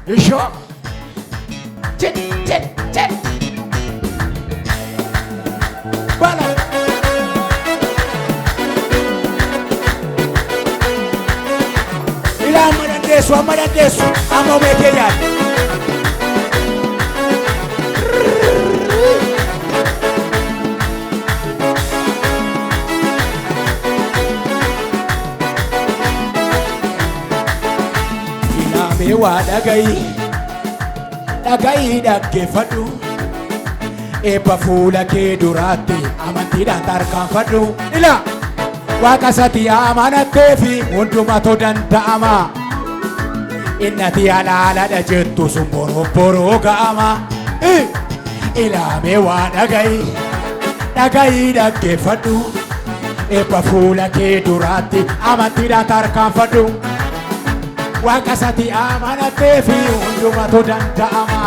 Isho. Tit. Bala. Ila amadandesu. Amo mekeyan. Ilame wa Dhaga'i dhaggeeffadhu eebba fuula kee duraatti amantiidhaan tarkaanfadhu. Ila Waaqa sati amanattee fi hundumatu danda'ama. Innati halaaladha jettu sun boroo ga'ama. Ilame waa dhaga'i dhaggeeffadhu eebba fuula kee duraatti amantiidhaan tarkaanfadhu. Waaqa sati amanattee fi hundumatu danda'ama.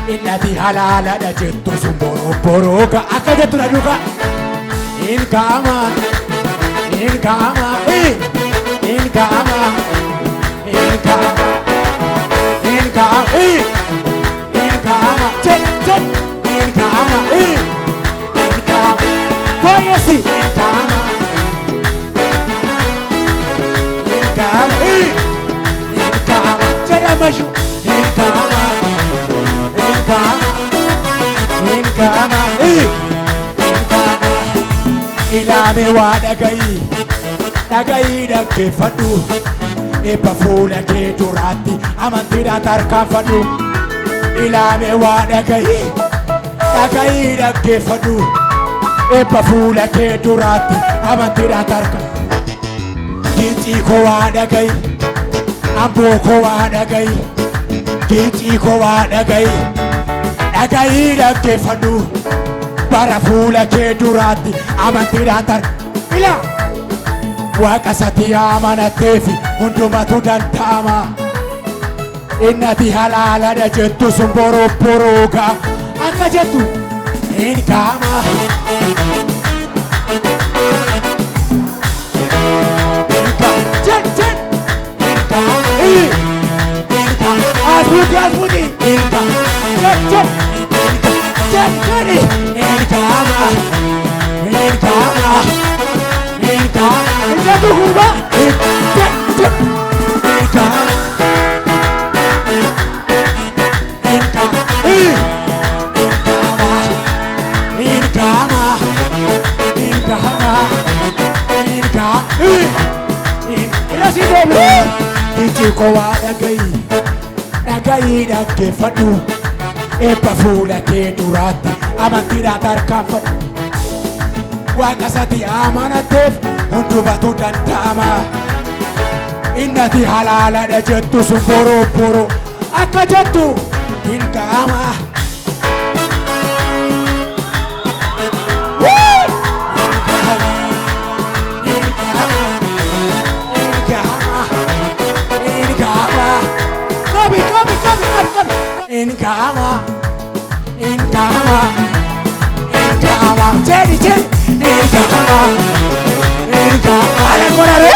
Innati halaaladha jettu sun boroo ga'ama. Akka jettu na duuka. In ka'ama. Voyesi. Mashu ilame waa dhaga'i dhaggeeffadhu eebba fuula kee duraatti amantiidhaan tarkaanfadhu. Ilame waa dhaga'i dhaggeeffadhu eebba fuula kee duraatti amantiidhaan tarkaanfadhu. Gincii koo waa dhaga'i. Amboo koo waa dhaga'i. Gincii koo waa dhaga'i dhaggeeffadhu bara fuula kee duraatti amantiidhaan tarkaanfadhu. Ila Waaqa sati amanattee fi hundumatu danda'ama. Innati halaaladha jettu sun boroo ga'ama. Akka jettu in ka'ama. Asbuti. Gincii waa dhaga'i dhaggeeffadhu eebba fuula kee duraatti amantiidhaan tarkaanfadhu. Waaqa sati amanatteef hundumatu danda'ama. Innati halaaladha jettu sun boroo akka jettu hin ka'ama. In ka'ama. Jenny. In ka'ama. Ale korare.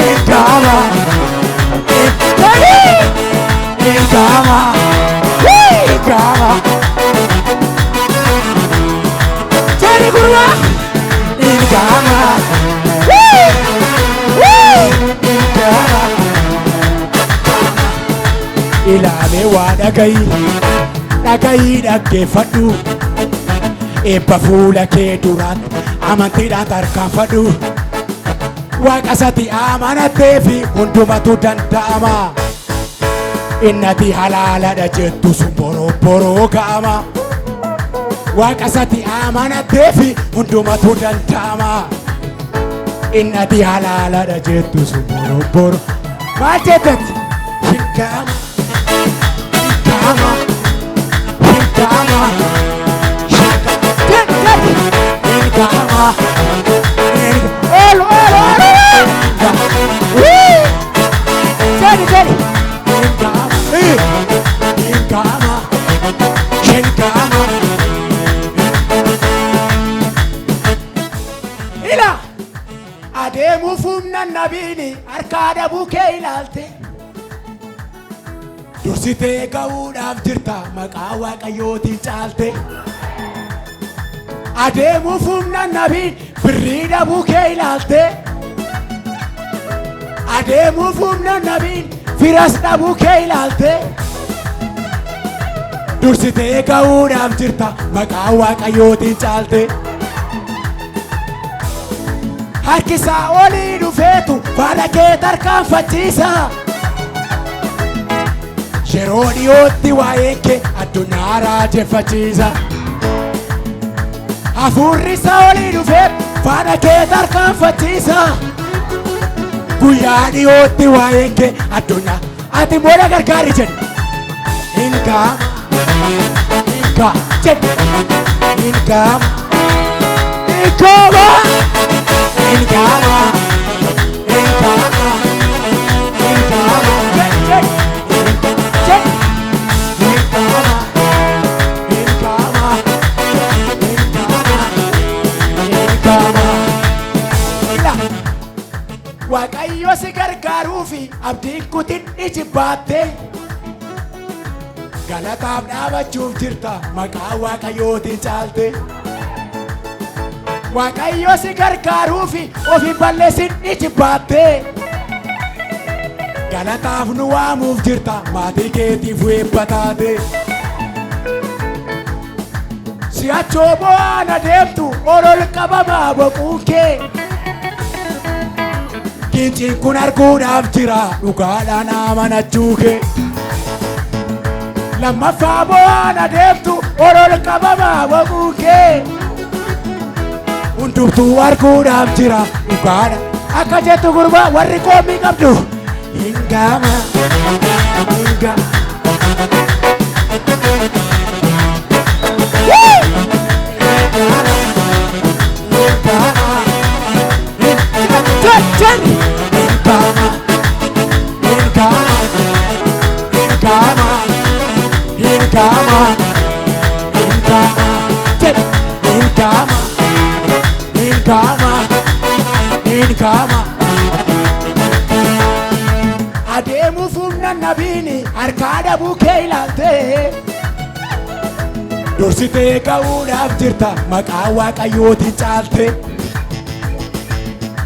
In ka'ama. Jenny. In ka'ama. In ka'ama. Jenny kurwa. In ka'ama. In ka'ama. Ilame waa dhaga'i dhaggeeffadhu eebba fuula kee duraatti amantiidhaan tarkaanfadhu. Waaqa sati amanattee fi hundumatu danda'ama. Innati halaaladha jettu sun boroo ga'ama. Waaqa sati amanattee fi hundumatu danda'ama. Innati halaaladha jettu sun boroo. Maal jettati? Hin ka'ama. Ila adeemuuf humna nabiini harkaa dhabuu kee ilaalte. dursitee ga'uudhaaf jirta maqaa waaqayyootiin caalte adeemuuf humna nabiin birrii dhabuu kee ilaalte adeemuuf humna nabiin firas dhabuu kee ilaalte dursitee ga'uudhaaf jirta maqaa waaqayyootiin caalte harkisaa olii dhufeetu faana kee tarkaanfachiisa yeroo dhiyootti waa'een kee addunyaa raajeffachiisa hafuurri isaa olii dhufeetu faana kee tarkaanfachiisa guyyaa dhiyootti waa'een kee addunyaa ati moola gargaari jedhe Inka jedhe Inkama Waaqayyo si gargaaruufi abdiin kutin iji baatte galataaf dhaabachuuf jirta maqaa waaqayyootiin caalte Waaqayyo si gargaaruufi ofi balleessin iji baatte galataaf nu waamuuf jirta maatii keetiif weebbataate si'achoo bo'aan adeemtu olol qabamaa boquun kee Kincin kun arguudhaaf jira dhugaadhaan amanachuu kee lammaffaa bo'aan adeemtu olol qabamaa boquun kee hundumtuu arguudhaaf jira dhugaadha akka jettu gurbaa warri qoomii qabdu Ingama adeemuuf humna nabiini harkaa dhabuu kee ilaalte dursitee ga'uudhaaf jirta maqaa waaqayyootiin caalte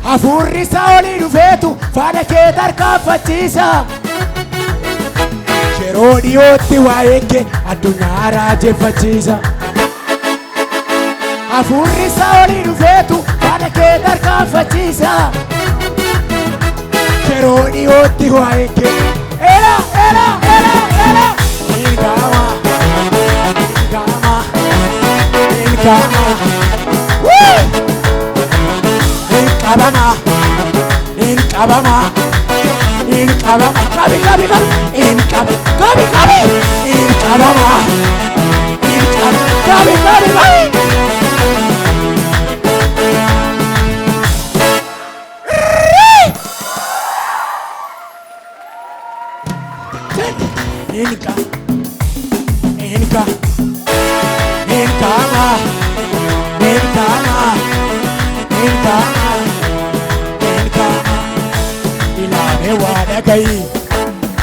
hafuurri isaa olii dhufeetu faana kee tarkaanfachiisa yeroo dhiyootti waa'een kee addunyaa raajeffachiisa hafuurri isaa olii dhufeetu faana kee tarkaanfachiisa yeroo dhiyootti waa'een kee Ingama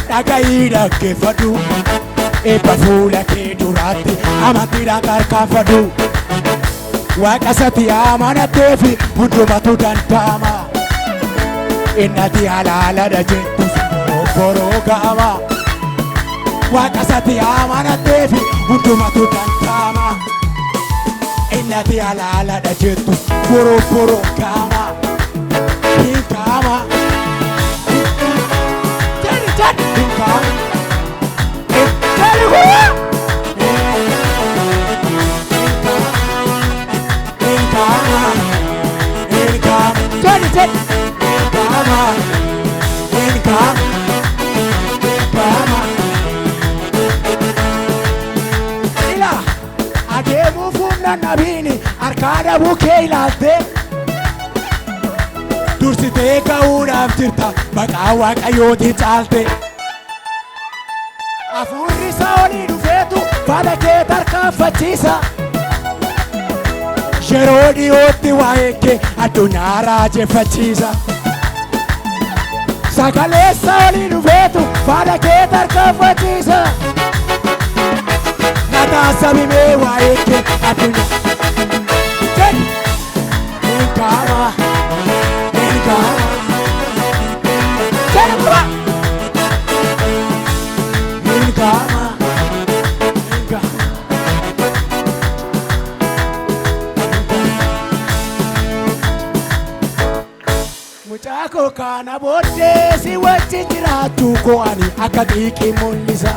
Dhaga'i dhaggeeffadhu eebba fuula kee duraatti amantiidhaan tarkaanfadhu Waaqa sati amanatteefi hundumatu danda'ama inni ati halaaladha jettus boroo ga'ama Waaqa sati amanatteefi hundumatu danda'ama inni ati halaaladha jettus boroo ga'ama Ingama adeemuuf humna nabiini harkaa dhabuu kee ilaalte dursitee ga'uudhaaf jirta maqaa waaqayyootiin caalte hafuurri isaa olii dhufeetu faana kee tarkaanfachiisa yeroo dhiyootti waa'een kee addunyaa raajeffachiisa sagalee isaa olii dhufeetu faana kee tarkaanfachiisa kana booddee si wajjin jiraachuu koo ani akka xiiqii mul'isa.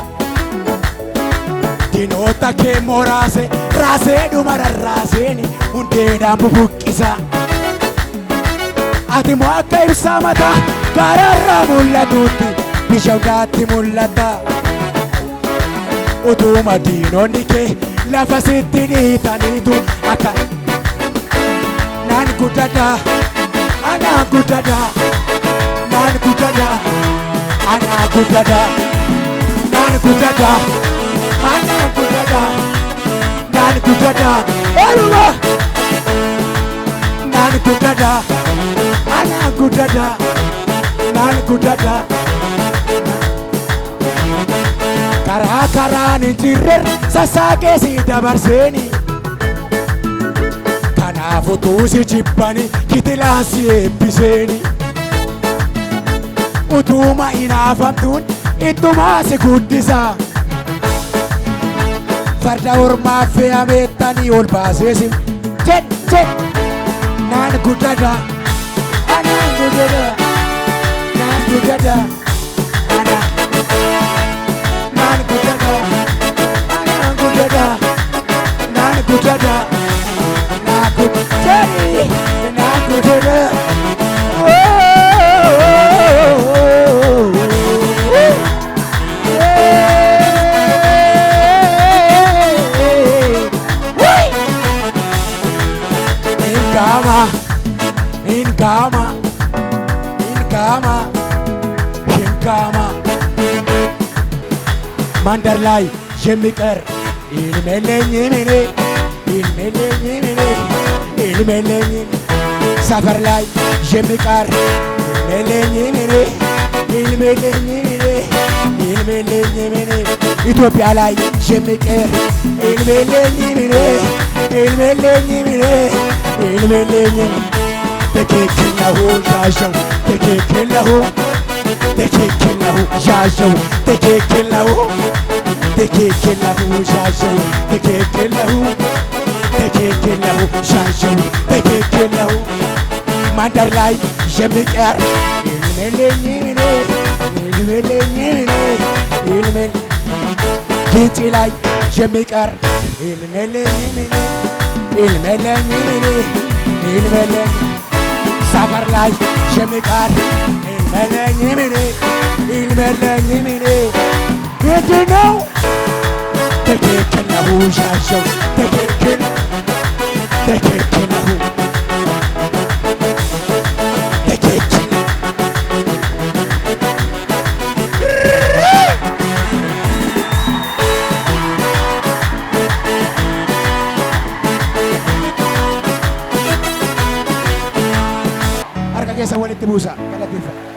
Diinota kee moraase raasee dhuma rarraaseeni hundeedhaan bubuqqisa. Ati moo akka ibsaa mataa gaararraa mul'atuutti bishaan hundaatti mul'ata. Utuma diinonni kee lafa sitti dhiitaniitu akka naan guddaadhaa anaan guddaadhaa naan guddaadhaa anaan guddaadhaa naan guddaadhaa anaan guddaadhaa naan guddaadhaa oluma naan guddaadhaa anaan guddaadhaa naan guddaadhaa. Karaa karaan hin jirre sassaaqee si dabarseeni. Kanaaf utuu si jibbani kitilaan si eebbiseeni. Utuma hinaafamtuun ittumaa si guddisa. Farda ormaa fe'ameettanii ol baasee si naan guddaadhaa anaan guddaadhaa naan guddaadhaa anaan Mandar ላይ የሚቀር ilmeለኝ ሰፈር ላይ የሚቀር ilmeለኝ ኢትዮጵያ ላይ የሚቀር ilmeለኝ ትክክል ነው ሻሸው ትክክል ነው ትክክል ነው ሻሸው ትክክል ነው ትክክል ነው ሻሸው ትክክል ነው ትክክል ነው ሻሸው ትክክል ነው መንደር ላይ የሚቀር ilmeለኝ ግንጭ ላይ የሚቀር ilmeለኝ ሰፈር ላይ የሚቀር ilmeለኝ ምንድን ነው? ትክክል ነው ሻሸው ትክክል ነው ትክክል harka keessa walitti buusa galateeffannaa.